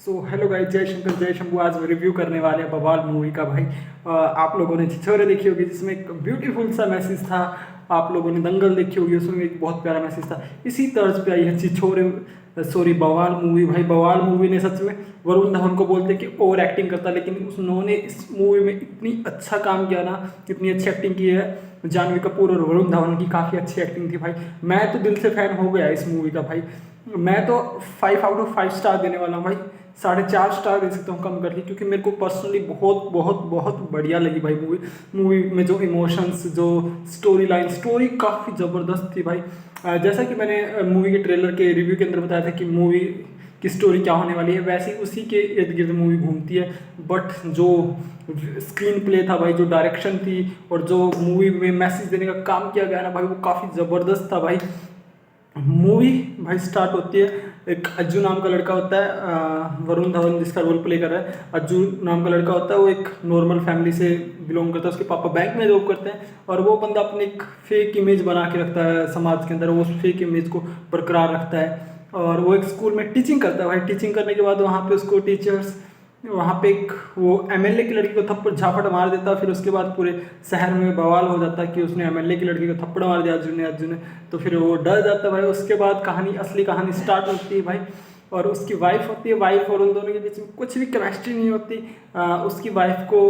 So hello guys, जय शंकर जय शंभू। आज रिव्यू करने वाले हैं बवाल मूवी का। भाई आप लोगों ने छिछोरे देखी होगी जिसमें एक ब्यूटीफुल सा मैसेज था। आप लोगों ने दंगल देखी होगी, उसमें एक बहुत प्यारा मैसेज था। इसी तर्ज पे आई है छिछोरे सॉरी बवाल मूवी। भाई बवाल मूवी ने सच में वरुण धवन को बोलते कि ओवर एक्टिंग करता, लेकिन उन्होंने इस मूवी में इतनी अच्छा काम किया ना, इतनी अच्छी एक्टिंग की है। जानवी कपूर और वरुण धवन की काफ़ी अच्छी एक्टिंग थी भाई। मैं तो दिल से फैन हो गया इस मूवी का। भाई मैं तो 5 आउट ऑफ 5 स्टार देने वाला हूँ भाई। 4.5 स्टार दे सकता हूँ कम करके, क्योंकि मेरे को पर्सनली बहुत बहुत बहुत बढ़िया लगी भाई मूवी में जो इमोशंस, जो स्टोरी काफ़ी ज़बरदस्त थी भाई। जैसा कि मैंने मूवी के ट्रेलर के रिव्यू के अंदर बताया था कि मूवी की स्टोरी क्या होने वाली है, वैसे ही उसी के इर्द गिर्द मूवी घूमती है। बट जो स्क्रीन प्ले था भाई, जो डायरेक्शन थी और जो मूवी में मैसेज देने का काम किया गया ना भाई, वो काफ़ी ज़बरदस्त था भाई। मूवी भाई स्टार्ट होती है, एक अज्जू नाम का लड़का होता है, वरुण धवन जिसका रोल प्ले कर रहा है, अज्जू नाम का लड़का होता है। वो एक नॉर्मल फैमिली से बिलोंग करता है। उसके पापा बैंक में जॉब करते हैं और वो बंदा अपनी एक फेक इमेज बना के रखता है समाज के अंदर। वो उस फेक इमेज को बरकरार रखता है और वो एक स्कूल में टीचिंग करता है भाई। टीचिंग करने के बाद वहाँ पे उसको टीचर्स, वहाँ पे एक वो एमएलए की लड़की को थप्पड़ झापड़ मार देता। फिर उसके बाद पूरे शहर में बवाल हो जाता कि उसने एमएलए की लड़की को थप्पड़ मार दिया अर्जुन ने। तो फिर वो डर जाता भाई। उसके बाद असली कहानी स्टार्ट होती है भाई। और उसकी वाइफ होती है, वाइफ और उन दोनों के बीच में कुछ भी केमिस्ट्री नहीं होती। उसकी वाइफ को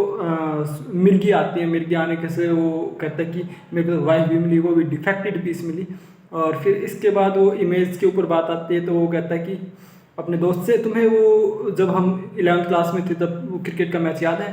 मिर्गी आती है। मिर्गी आने के से वो कहता है कि मेरे को वाइफ भी मिली, वो भी डिफेक्टेड पीस मिली। और फिर इसके बाद वो इमेज के ऊपर बात आती है, तो वो कहता है कि अपने दोस्त से, तुम्हें वो जब हम 11वीं क्लास में थे तब वो क्रिकेट का मैच याद है?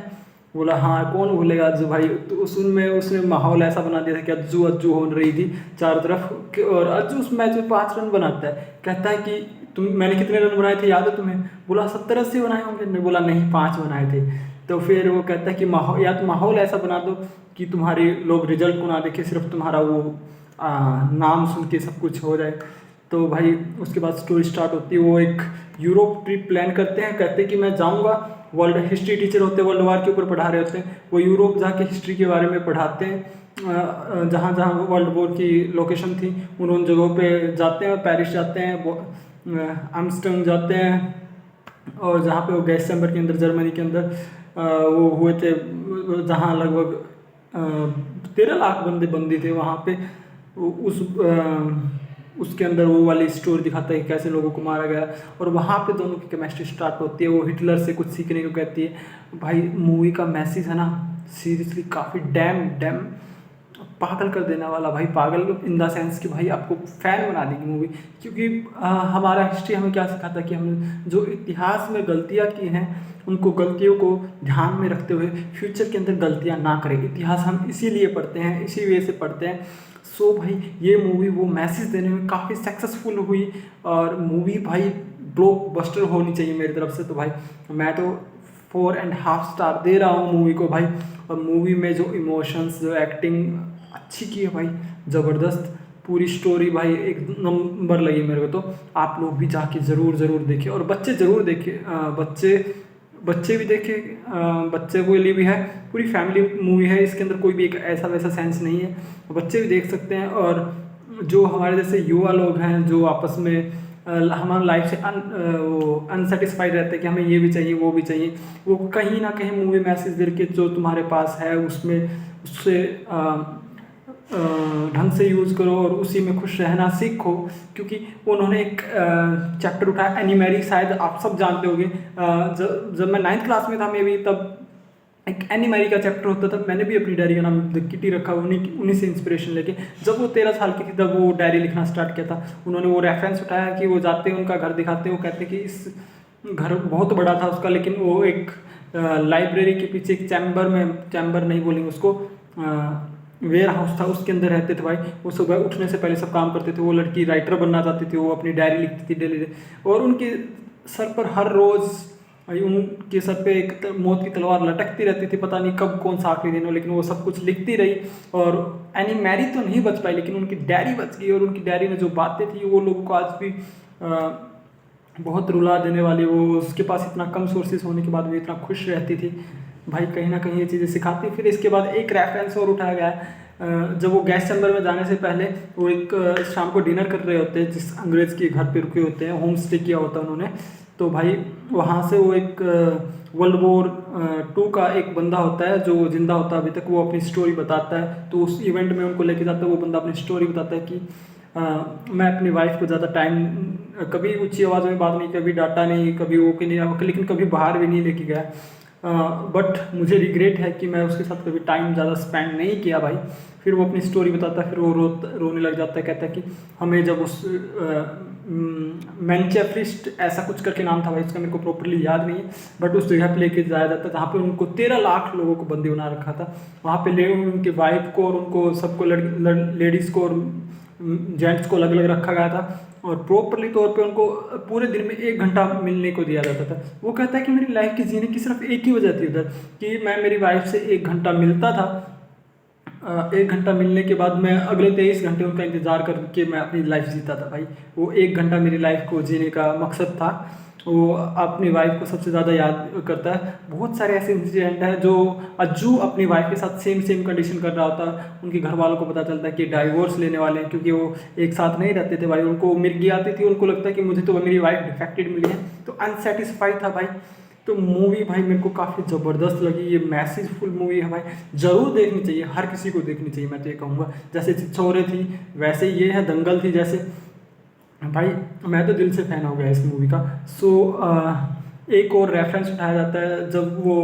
बोला हाँ, कौन भूलेगा अज्जू भाई। तो उसने माहौल ऐसा बना दिया था कि अज्जू अज्जू हो रही थी चारों तरफ। और अज्जू उस मैच में 5 रन बनाता है। कहता है कि मैंने कितने रन बनाए थे याद है तुम्हें? बोला 70-80 बनाए होंगे। मैं बोला नहीं, 5 बनाए थे। तो फिर वो कहता है कि माहौल ऐसा बना दो कि तुम्हारे लोग रिजल्ट को ना देखे, सिर्फ तुम्हारा वो नाम सुन के सब कुछ हो जाए। तो भाई उसके बाद स्टोरी स्टार्ट होती है। वो एक यूरोप ट्रिप प्लान करते हैं। कहते हैं कि मैं जाऊंगा। वर्ल्ड हिस्ट्री टीचर होते हैं, वर्ल्ड वार के ऊपर पढ़ा रहे होते हैं। वो यूरोप जाके हिस्ट्री के बारे में पढ़ाते हैं। जहाँ जहाँ वर्ल्ड वॉर की लोकेशन थी उन जगहों पे जाते हैं। पेरिस जाते हैं, आर्मस्ट्रांग जाते हैं। और जहाँ पे वो गैस चैम्बर के अंदर, जर्मनी के अंदर वो हुए थे, जहाँ लगभग 13 लाख बंदी थे वहाँ पे। उस उसके अंदर वो वाली स्टोरी दिखाता है कि कैसे लोगों को मारा गया। और वहाँ पे दोनों की केमिस्ट्री स्टार्ट होती है। वो हिटलर से कुछ सीखने को कहती है। भाई मूवी का मैसेज है ना, सीरियसली काफ़ी डैम पागल कर देने वाला भाई। पागल इन द सेंस कि भाई आपको फैन बना देगी मूवी। क्योंकि हमारा हिस्ट्री हमें क्या सिखाता है कि हमने जो इतिहास में गलतियाँ की हैं, उनको गलतियों को ध्यान में रखते हुए फ्यूचर के अंदर गलतियाँ ना करें। इतिहास हम इसीलिए पढ़ते हैं, इसी वे से पढ़ते हैं। सो भाई ये मूवी वो मैसेज देने में काफ़ी सक्सेसफुल हुई। और मूवी भाई ब्लॉकबस्टर होनी चाहिए मेरी तरफ से। तो भाई मैं तो 4.5 स्टार दे रहा हूँ मूवी को भाई। और मूवी में जो इमोशंस, जो एक्टिंग अच्छी की है भाई, ज़बरदस्त। पूरी स्टोरी भाई एक नंबर लगी मेरे को। तो आप लोग भी जाके ज़रूर देखें और बच्चे ज़रूर देखें। बच्चे भी देखें, बच्चे के लिए भी है। पूरी फैमिली मूवी है, इसके अंदर कोई भी एक ऐसा वैसा सेंस नहीं है। बच्चे भी देख सकते हैं। और जो हमारे जैसे युवा लोग हैं, जो आपस में हमारे लाइफ से अनसेटिस्फाइड रहते हैं कि हमें ये भी चाहिए वो भी चाहिए, वो कहीं ना कहीं मूवी मैसेज दे के जो तुम्हारे पास है उसमें उससे ढंग से यूज़ करो और उसी में खुश रहना सीखो। क्योंकि उन्होंने एक चैप्टर उठाया एनिमरी, शायद आप सब जानते होंगे। जब मैं 9th क्लास में था मे भी, तब एक एनिमरी का चैप्टर होता था। मैंने भी अपनी डायरी का नाम द किटी रखा, उन्हीं से इंस्पिरेशन लेके। जब वो 13 साल की थी तब वो डायरी लिखना स्टार्ट किया था। उन्होंने वो रेफरेंस उठाया कि वो जाते हैं, उनका घर दिखाते हैं। वो कहते कि इस घर बहुत बड़ा था उसका, लेकिन वो एक लाइब्रेरी के पीछे एक चैम्बर नहीं बोलेंगे उसको, वेयर हाउस था, उसके अंदर रहते थे भाई। वो सुबह उठने से पहले सब काम करते थे। वो लड़की राइटर बनना चाहती थी, वो अपनी डायरी लिखती थी डेली। और उनके सर पर हर रोज़ उनके सर पे एक मौत की तलवार लटकती रहती थी। पता नहीं कब कौन सा आखिरी दिन हो, लेकिन वो सब कुछ लिखती रही। और एनी मैरी तो नहीं बच पाई, लेकिन उनकी डायरी बच गई। और उनकी डायरी में जो बातें थी वो लोगों को आज भी बहुत रुला देने वाली। वो उसके पास इतना कम सोर्सेज होने के बाद भी इतना खुश रहती थी भाई। कहीं ना कहीं ये चीज़ें सिखाती। फिर इसके बाद एक रेफरेंस और उठाया गया है। जब वो गैस चैम्बर में जाने से पहले वो एक शाम को डिनर कर रहे होते हैं जिस अंग्रेज़ के घर पे रुके होते हैं, होम स्टे किया होता है उन्होंने। तो भाई वहाँ से वो एक वर्ल्ड वॉर 2 का एक बंदा होता है जो जिंदा होता है अभी तक, वो अपनी स्टोरी बताता है। तो उस इवेंट में उनको लेके जाता है, वो बंदा अपनी स्टोरी बताता है कि मैं अपनी वाइफ को ज़्यादा टाइम, कभी ऊंची आवाज़ में बात नहीं, कभी डांटा नहीं, कभी वो कि नहीं, लेकिन कभी बाहर भी नहीं लेके गया। बट मुझे रिग्रेट है कि मैं उसके साथ कभी टाइम ज़्यादा स्पेंड नहीं किया भाई। फिर वो अपनी स्टोरी बताता है, फिर वो रोने लग जाता है, कहता है कि हमें जब उस मैनचेस्टर ऐसा कुछ करके नाम था भाई उसका, मेरे को प्रॉपरली याद नहीं है, बट उस जगह पे लेके जाया जाता है जहाँ पे उनको 13 लाख लोगों को बंदी बना रखा था। वहाँ पे ले उनके वाइफ को और उनको सबको लेडीज़ को और जेंट्स को अलग अलग रखा गया था, और प्रॉपरली तौर पे उनको पूरे दिन में 1 घंटा मिलने को दिया जाता था। वो कहता है कि मेरी लाइफ की जीने की सिर्फ एक ही वजह थी उधर, कि मैं मेरी वाइफ से 1 घंटा मिलता था। 1 घंटा मिलने के बाद मैं अगले 23 घंटे उनका इंतज़ार करके मैं अपनी लाइफ जीता था भाई। वो 1 घंटा मेरी लाइफ को जीने का मकसद था। वो अपनी वाइफ को सबसे ज़्यादा याद करता है। बहुत सारे ऐसे इंसिडेंट हैं जो अज्जू अपनी वाइफ के साथ सेम कंडीशन कर रहा होता है। उनके घर वालों को पता चलता है कि डाइवोर्स लेने वाले हैं, क्योंकि वो एक साथ नहीं रहते थे भाई। उनको मिर्गी आती थी, उनको लगता है कि मुझे तो मेरी वाइफ डिफेक्टेड मिली है, तो अनसेटिस्फाइड था भाई। तो मूवी भाई मेरे को काफ़ी ज़बरदस्त लगी। ये मैसेजफुल मूवी है भाई, ज़रूर देखनी चाहिए, हर किसी को देखनी चाहिए मैं तो ये कहूँगा। जैसे छिछोरे थी वैसे ये है, दंगल थी जैसे, भाई मैं तो दिल से फ़ैन हो गया इस मूवी का। सो एक और रेफरेंस उठाया जाता है जब वो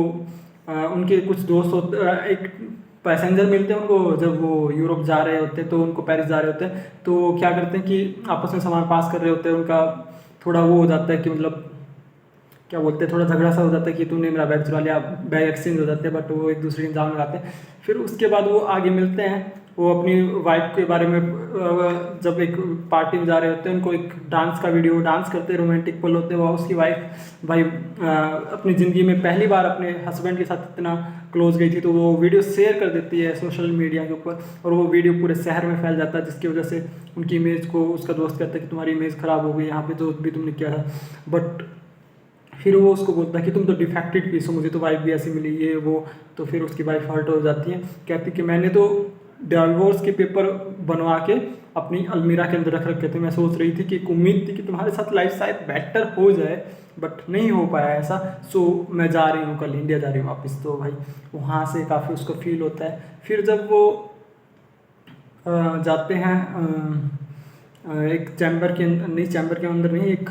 उनके कुछ दोस्त होते, एक पैसेंजर मिलते हैं उनको जब वो यूरोप जा रहे होते हैं, तो उनको पेरिस जा रहे होते हैं, तो क्या करते हैं कि आपस में सामान पास कर रहे होते हैं। उनका थोड़ा वो हो जाता है कि मतलब क्या बोलते हैं, थोड़ा झगड़ा सा हो जाता है कि तूने मेरा बैग चुरा लिया, बैग एक्सचेंज हो जाते हैं, बट वो एक दूसरे के इल्ज़ाम लगाते हैं। फिर उसके बाद वो आगे मिलते हैं, वो अपनी वाइफ के बारे में जब एक पार्टी में जा रहे होते हैं, उनको एक डांस का वीडियो, डांस करते रोमांटिक पल होते हैं, वहाँ उसकी वाइफ भाई अपनी ज़िंदगी में पहली बार अपने हस्बैंड के साथ इतना क्लोज गई थी, तो वो वीडियो शेयर कर देती है सोशल मीडिया के ऊपर, और वो वीडियो पूरे शहर में फैल जाता है, जिसकी वजह से उनकी इमेज को उसका दोस्त कहता है कि तुम्हारी इमेज ख़राब हो गई यहाँ पे, जो भी तुमने किया था। बट फिर वो उसको बोलता है कि तुम तो डिफेक्टेड पीस हो, मुझे तो वाइफ भी ऐसी मिली, ये वो। तो फिर उसकी वाइफ हर्ट हो जाती है, कहती कि मैंने तो डिवोर्स के पेपर बनवा के अपनी अलमीरा के अंदर रख रखे थे, मैं सोच रही थी कि एक उम्मीद थी कि तुम्हारे साथ लाइफ शायद बेटर हो जाए, बट नहीं हो पाया ऐसा। सो मैं जा रही हूँ, कल इंडिया जा रही हूँ वापस। तो भाई वहाँ से काफ़ी उसको फील होता है। फिर जब वो जाते हैं एक चैम्बर के अंदर, नहीं चैम्बर के अंदर नहीं, एक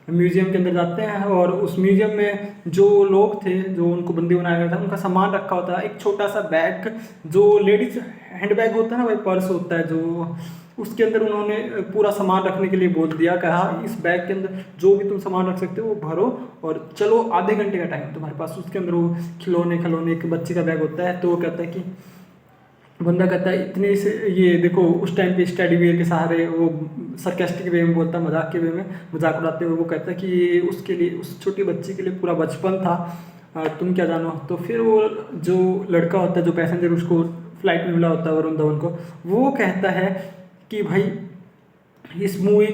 म्यूजियम के अंदर जाते हैं, और उस म्यूजियम में जो लोग थे जो उनको बंदी बनाया गया था, उनका सामान रखा होता है। एक छोटा सा बैग जो लेडीज हैंड बैग होता है ना भाई, पर्स होता है जो, उसके अंदर उन्होंने पूरा सामान रखने के लिए बोल दिया, कहा इस बैग के अंदर जो भी तुम सामान रख सकते हो वो भरो और चलो, आधे घंटे का टाइम तुम्हारे पास। उसके अंदर वो खिलौने एक बच्चे का बैग होता है, तो वो कहता है कि बंदा कहता है इतने से, ये देखो उस टाइम पे स्टडी वेयर के सहारे, वो सरकास्टिक वे में बोलता है, मजाक के वे में, मजाक उड़ाते हुए वो कहता है कि उसके लिए, उस छोटी बच्ची के लिए पूरा बचपन था, तुम क्या जानो। तो फिर वो जो लड़का होता है, जो पैसेंजर उसको फ्लाइट में मिला होता है वरुण धवन को, वो कहता है कि भाई इस मूवी,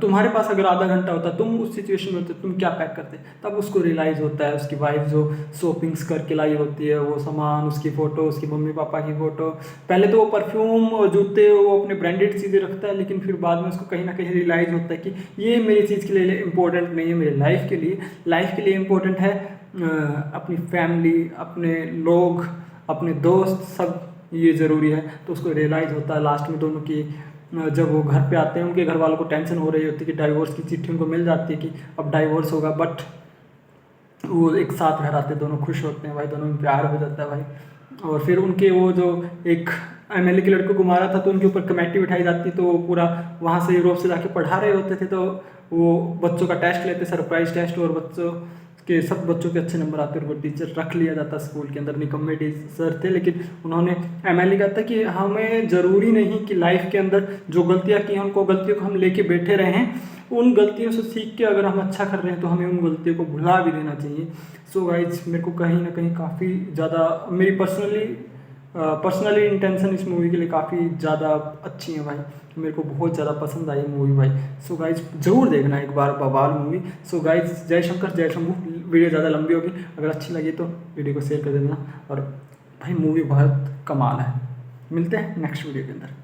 तुम्हारे पास अगर आधा घंटा होता, तुम उस सिचुएशन में होते, तुम क्या पैक करते। तब उसको रियलाइज़ होता है, उसकी वाइफ जो शॉपिंग्स करके लाई होती है, वो सामान, उसकी फ़ोटो, उसकी मम्मी पापा की फ़ोटो। पहले तो वो परफ्यूम और जूते, वो अपने ब्रांडेड चीज़ें रखता है, लेकिन फिर बाद में उसको कहीं ना कहीं रियलाइज़ होता है कि ये मेरी चीज़ के लिए इम्पोर्टेंट नहीं है, मेरे लाइफ के लिए इम्पोर्टेंट है अपनी फैमिली, अपने लोग, अपने दोस्त, सब ये ज़रूरी है। तो उसको रियलाइज़ होता है लास्ट में दोनों की, जब वो घर पे आते हैं, उनके घर वालों को टेंशन हो रही होती है कि डाइवोर्स की चिट्ठी उनको मिल जाती है कि अब डाइवोर्स होगा, बट वो एक साथ घर आते हैं, दोनों खुश होते हैं भाई, दोनों में प्यार हो जाता है भाई। और फिर उनके वो जो एक एमएलए के लड़के को मारा था, तो उनके ऊपर कमेटी बिठाई जाती, तो वो पूरा वहाँ से यूरोप से जाके पढ़ा रहे होते थे, तो वो बच्चों का टेस्ट लेते, सरप्राइज टेस्ट, और बच्चों के सब बच्चों के अच्छे नंबर आते, और वो टीचर रख लिया जाता स्कूल के अंदर। निकम्मे टीचर थे, लेकिन उन्होंने, एमएलए कहता कि हमें ज़रूरी नहीं कि लाइफ के अंदर जो गलतियाँ की हैं, उनको गलतियों को हम लेके बैठे रहें, उन गलतियों से सीख के अगर हम अच्छा कर रहे हैं तो हमें उन गलतियों को भुला भी देना चाहिए। सो गाइज, मेरे को कहीं ना कहीं काफ़ी ज़्यादा, मेरी पर्सनली इंटेंशन इस मूवी के लिए काफ़ी ज़्यादा अच्छी है भाई, मेरे को बहुत ज़्यादा पसंद आई मूवी भाई। सो गाइज ज़रूर देखना एक बार बवाल मूवी। सो गाइज, जय शंकर जय शंभू। वीडियो ज़्यादा लंबी होगी, अगर अच्छी लगी तो वीडियो को शेयर कर देना, और भाई मूवी बहुत कमाल है। मिलते हैं नेक्स्ट वीडियो के अंदर।